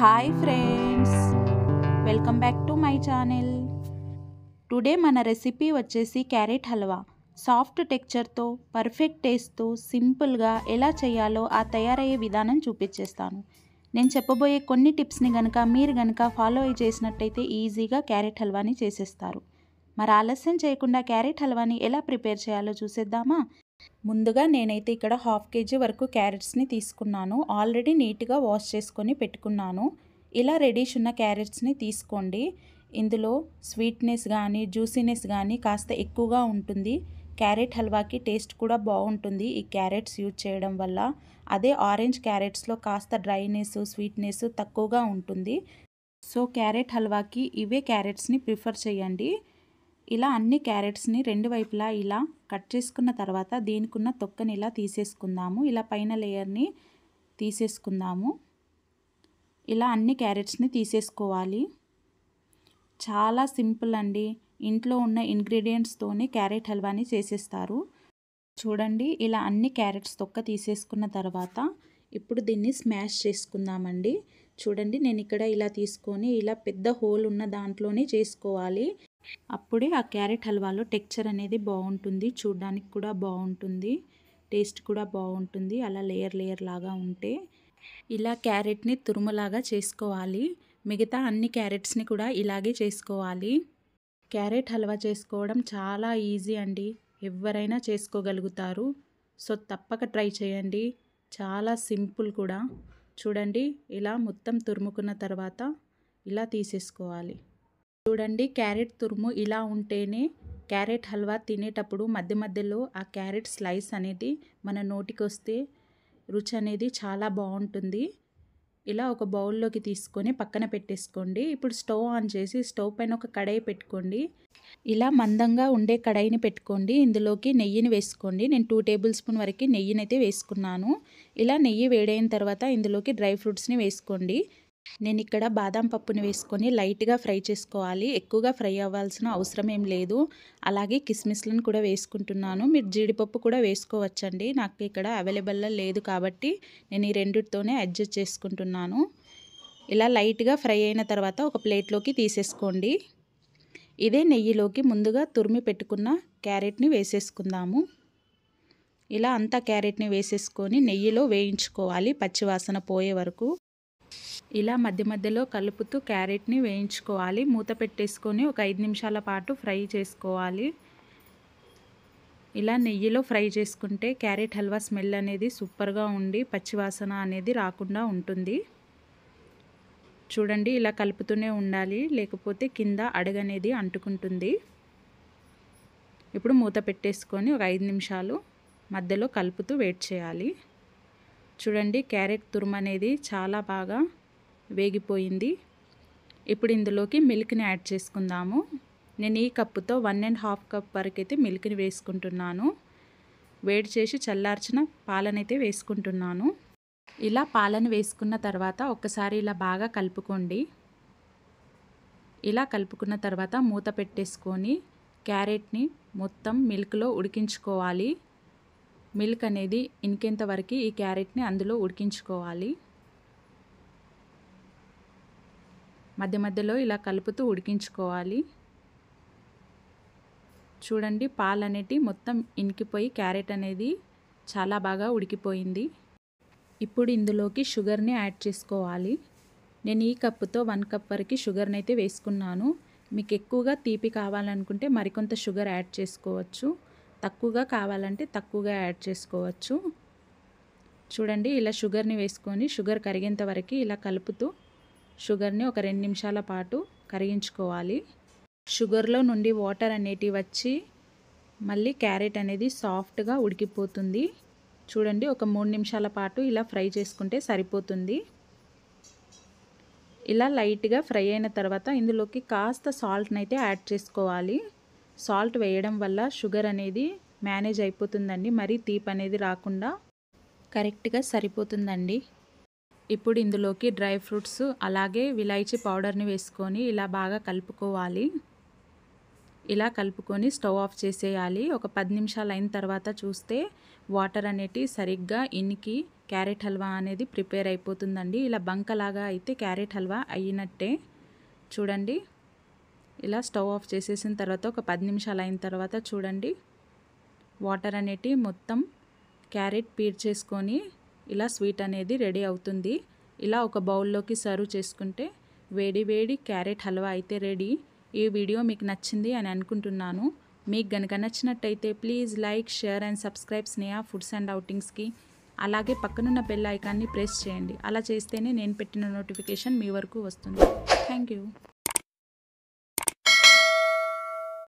Hi friends, welcome back to my channel. Today మన recipe వచ్చేసి carrot halwa. Soft టెక్చర్తో, perfect టేస్ట్తో సింపుల్గా ఎలా చేయాలో ఆ తయారయ్యే విధానం చూపించేస్తాను. నేను చెప్పబోయే కొన్ని టిప్స్ని మీరు గనక ఫాలో అయి చేసినట్టయితే ఈజీగా క్యారెట్ హల్వాని చేసేస్తారు. మరి ఆలస్యం చేయకుండా క్యారెట్ హల్వాని ఎలా ప్రిపేర్ చేయాలో చూసేద్దామా? ముందుగా నేనైతే ఇక్కడ 1/2 kg వరకు క్యారెట్స్ని తీసుకున్నాను. ఆల్రెడీ నీట్గా వాష్ చేసుకొని పెట్టుకున్నాను. ఇలా రెడీష్ ఉన్న క్యారెట్స్ని తీసుకోండి. ఇందులో స్వీట్నెస్ కానీ జ్యూసీనెస్ కానీ కాస్త ఎక్కువగా ఉంటుంది. క్యారెట్ హల్వాకి టేస్ట్ కూడా బాగుంటుంది ఈ క్యారెట్స్ యూజ్ చేయడం వల్ల. అదే ఆరెంజ్ క్యారెట్స్లో కాస్త డ్రైనెస్ స్వీట్నెస్ తక్కువగా ఉంటుంది. సో క్యారెట్ హల్వాకి ఇవే క్యారెట్స్ని ప్రిఫర్ చేయండి. ఇలా అన్ని క్యారెట్స్ని రెండు వైపులా ఇలా కట్ చేసుకున్న తర్వాత దీనికున్న తొక్కని ఇలా తీసేసుకుందాము. ఇలా పైన లేయర్ని తీసేసుకుందాము. ఇలా అన్ని క్యారెట్స్ని తీసేసుకోవాలి. చాలా సింపుల్ అండి. ఇంట్లో ఉన్న ఇంగ్రీడియంట్స్తోనే క్యారెట్ హల్వాని చేసేస్తారు. చూడండి, ఇలా అన్ని క్యారెట్స్ తొక్క తీసేసుకున్న తర్వాత ఇప్పుడు దీన్ని స్మాష్ చేసుకుందామండి. చూడండి, నేను ఇక్కడ ఇలా తీసుకొని ఇలా పెద్ద హోల్ ఉన్న దాంట్లోనే చేసుకోవాలి. అప్పుడే ఆ క్యారెట్ హల్వాలో టెక్చర్ అనేది బాగుంటుంది, చూడడానికి కూడా బాగుంటుంది, టేస్ట్ కూడా బాగుంటుంది. అలా లేయర్ లేయర్ లాగా ఉంటే ఇలా క్యారెట్ని తురుములాగా చేసుకోవాలి. మిగతా అన్ని క్యారెట్స్ని కూడా ఇలాగే చేసుకోవాలి. క్యారెట్ హల్వా చేసుకోవడం చాలా ఈజీ అండి, ఎవరైనా చేసుకోగలుగుతారు. సో తప్పక ట్రై చేయండి. చాలా సింపుల్ కూడా. చూడండి, ఇలా మొత్తం తురుముకున్న తర్వాత ఇలా తీసేసుకోవాలి. చూడండి, క్యారెట్ తురుము ఇలా ఉంటేనే క్యారెట్ హల్వా తినేటప్పుడు మధ్య మధ్యలో ఆ క్యారెట్ స్లైస్ అనేది మన నోటికి వస్తే రుచి అనేది చాలా బాగుంటుంది. ఇలా ఒక బౌల్లోకి తీసుకొని పక్కన పెట్టేసుకోండి. ఇప్పుడు స్టవ్ ఆన్ చేసి స్టవ్ పైన ఒక కడాయి పెట్టుకోండి. ఇలా మందంగా ఉండే కడాయిని పెట్టుకోండి. ఇందులోకి నెయ్యిని వేసుకోండి. నేను 2 టేబుల్ స్పూన్ వరకు నెయ్యిని అయితే వేసుకున్నాను. ఇలా నెయ్యి వేడైన తర్వాత ఇందులోకి డ్రై ఫ్రూట్స్ని వేసుకోండి. నేను ఇక్కడ బాదం పప్పుని వేసుకొని లైట్గా ఫ్రై చేసుకోవాలి. ఎక్కువగా ఫ్రై అవ్వాల్సిన అవసరం ఏం లేదు. అలాగే కిస్మిస్లను కూడా వేసుకుంటున్నాను. మీరు జీడిపప్పు కూడా వేసుకోవచ్చండి. నాకు ఇక్కడ అవైలబుల్లో లేదు కాబట్టి నేను ఈ రెండిటితోనే అడ్జస్ట్ చేసుకుంటున్నాను. ఇలా లైట్గా ఫ్రై అయిన తర్వాత ఒక ప్లేట్లోకి తీసేసుకోండి. ఇదే నెయ్యిలోకి ముందుగా తురిమి పెట్టుకున్న క్యారెట్ని వేసేసుకుందాము. ఇలా అంతా క్యారెట్ని వేసేసుకొని నెయ్యిలో వేయించుకోవాలి పచ్చివాసన పోయే వరకు. ఇలా మధ్య మధ్యలో కలుపుతూ క్యారెట్ని వేయించుకోవాలి. మూత పెట్టేసుకొని ఒక 5 నిమిషాల పాటు ఫ్రై చేసుకోవాలి. ఇలా నెయ్యిలో ఫ్రై చేసుకుంటే క్యారెట్ హల్వా స్మెల్ అనేది సూపర్గా ఉండి పచ్చివాసన అనేది రాకుండా ఉంటుంది. చూడండి, ఇలా కలుపుతూనే ఉండాలి, లేకపోతే కింద అడుగనేది అంటుకుంటుంది. ఇప్పుడు మూత పెట్టేసుకొని ఒక 5 నిమిషాలు మధ్యలో కలుపుతూ వెయిట్ చేయాలి. చూడండి, క్యారెట్ తురుము అనేది చాలా బాగా వేగిపోయింది. ఇప్పుడు ఇందులోకి మిల్క్ని యాడ్ చేసుకుందాము. నేను ఈ కప్పుతో 1.5 కప్ వరకు అయితే మిల్క్ని వేసుకుంటున్నాను. వేడి చేసి చల్లార్చిన పాలనైతే వేసుకుంటున్నాను. ఇలా పాలను వేసుకున్న తర్వాత ఒక్కసారి ఇలా బాగా కలుపుకోండి. ఇలా కలుపుకున్న తర్వాత మూత పెట్టేసుకొని క్యారెట్ని మొత్తం మిల్క్లో ఉడికించుకోవాలి. మిల్క్ అనేది ఇంకేంత వరకు ఈ క్యారెట్ని అందులో ఉడికించుకోవాలి. మధ్య మధ్యలో ఇలా కలుపుతూ ఉడికించుకోవాలి. చూడండి, పాలు అనేటి మొత్తం ఇనికిపోయి క్యారెట్ అనేది చాలా బాగా ఉడికిపోయింది. ఇప్పుడు ఇందులోకి షుగర్ని యాడ్ చేసుకోవాలి. నేను ఈ కప్పుతో 1 కప్ వరకు షుగర్ని అయితే వేసుకున్నాను. మీకు ఎక్కువగా తీపి కావాలనుకుంటే మరికొంత షుగర్ యాడ్ చేసుకోవచ్చు. తక్కువగా కావాలంటే తక్కువగా యాడ్ చేసుకోవచ్చు. చూడండి, ఇలా షుగర్ని వేసుకొని షుగర్ కరిగేంత వరకు ఇలా కలుపుతూ షుగర్ని ఒక 2 నిమిషాల పాటు కరిగించుకోవాలి. షుగర్లో నుండి వాటర్ అనేటివి వచ్చి మళ్ళీ క్యారెట్ అనేది సాఫ్ట్గా ఉడికిపోతుంది. చూడండి, ఒక 3 నిమిషాల పాటు ఇలా ఫ్రై చేసుకుంటే సరిపోతుంది. ఇలా లైట్గా ఫ్రై అయిన తర్వాత ఇందులోకి కాస్త సాల్ట్ని అయితే యాడ్ చేసుకోవాలి. సాల్ట్ వేయడం వల్ల షుగర్ అనేది మేనేజ్ అయిపోతుందండి. మరీ తీపి అనేది రాకుండా కరెక్ట్గా సరిపోతుందండి. ఇప్పుడు ఇందులోకి డ్రై ఫ్రూట్స్ అలాగే విలాయచీ పౌడర్ని వేసుకొని ఇలా బాగా కలుపుకోవాలి. ఇలా కలుపుకొని స్టవ్ ఆఫ్ చేసేయాలి. ఒక 10 నిమిషాలు అయిన తర్వాత చూస్తే వాటర్ అనేటివి సరిగ్గా ఇనికి క్యారెట్ హల్వా అనేది ప్రిపేర్ అయిపోతుందండి. ఇలా బంకలాగా అయితే క్యారెట్ హల్వా అయినట్టే. చూడండి, ఇలా స్టవ్ ఆఫ్ చేసేసిన తర్వాత ఒక 10 నిమిషాలు అయిన తర్వాత చూడండి, వాటర్ అనేటి మొత్తం క్యారెట్ పీల్చేసుకొని ఇలా స్వీట్ అనేది రెడీ అవుతుంది. ఇలా ఒక బౌల్లోకి సర్వ్ చేసుకుంటే వేడి వేడి క్యారెట్ హల్వా అయితే రెడీ. ఈ వీడియో మీకు నచ్చింది అని అనుకుంటున్నాను. మీకు గనుక నచ్చినట్టయితే please like, share and subscribe Sneha foods and అవుటింగ్స్కి. అలాగే పక్కనున్న బెల్ ఐకాన్ని ప్రెస్ చేయండి. అలా చేస్తేనే నేను పెట్టిన నోటిఫికేషన్ మీ వరకు వస్తుంది. Thank you.